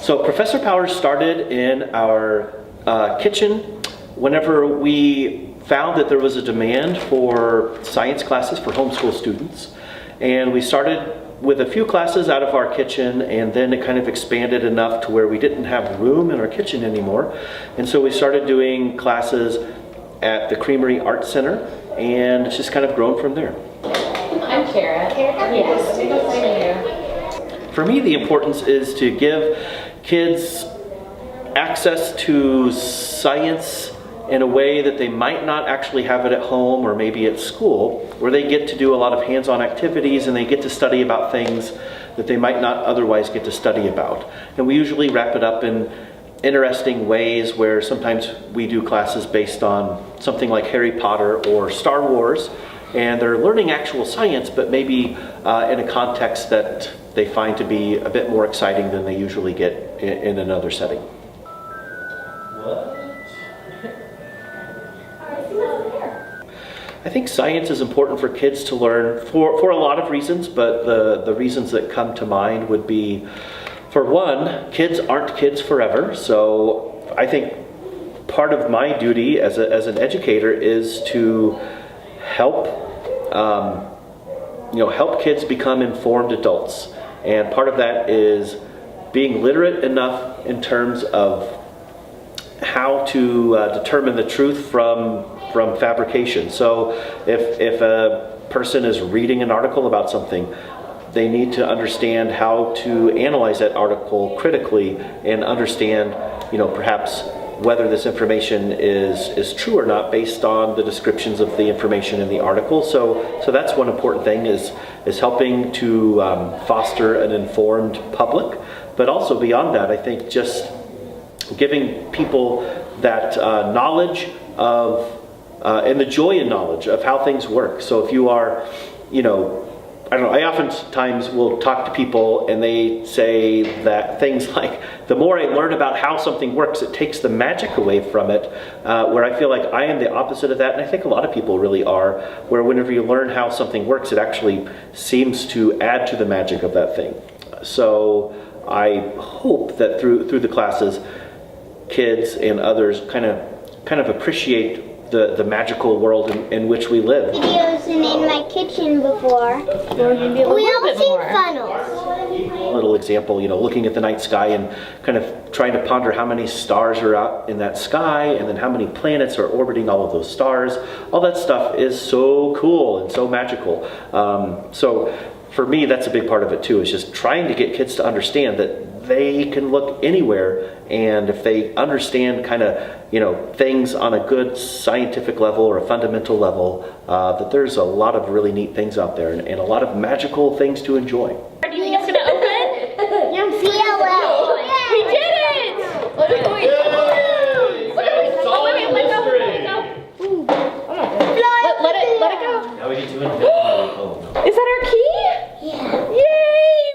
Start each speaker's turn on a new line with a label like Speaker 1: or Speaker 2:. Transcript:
Speaker 1: So Professor Powers started in our kitchen whenever we found that there was a demand for science classes for homeschool students. And we started with a few classes out of our kitchen, and then it kind of expanded enough to where we didn't have room in our kitchen anymore. And so we started doing classes at the Creamery Art Center, and it's just kind of grown from there.
Speaker 2: I'm Kara. Yes, we go later.
Speaker 1: For me, the importance is to give kids access to science in a way that they might not actually have it at home or maybe at school, where they get to do a lot of hands-on activities and they get to study about things that they might not otherwise get to study about. And we usually wrap it up in interesting ways where sometimes we do classes based on something like Harry Potter or Star Wars, and they're learning actual science, but maybe in a context that they find to be a bit more exciting than they usually get in another setting. I think science is important for kids to learn for a lot of reasons, but the reasons that come to mind would be, for one, kids aren't kids forever. So I think part of my duty as an educator is to help help kids become informed adults. And part of that is being literate enough in terms of how to determine the truth from fabrication. So if a person is reading an article about something, they need to understand how to analyze that article critically and understand, perhaps whether this information is true or not based on the descriptions of the information in the article. So that's one important thing is helping to foster an informed public. But also beyond that, I think just giving people that knowledge of and the joy in knowledge of how things work. So if you are, I oftentimes will talk to people and they say that things like, the more I learn about how something works, it takes the magic away from it, where I feel like I am the opposite of that, and I think a lot of people really are, where whenever you learn how something works, it actually seems to add to the magic of that thing. So I hope that through the classes, kids and others kind of appreciate the magical world in which we live.
Speaker 3: Videos in my kitchen before. We all seen funnels.
Speaker 1: A little example, looking at the night sky and kind of trying to ponder how many stars are out in that sky, and then how many planets are orbiting all of those stars. All that stuff is so cool and so magical. So for me, that's a big part of it too, is just trying to get kids to understand that they can look anywhere, and if they understand things on a good scientific level or a fundamental level, that there's a lot of really neat things out there and a lot of magical things to enjoy.
Speaker 2: Do you think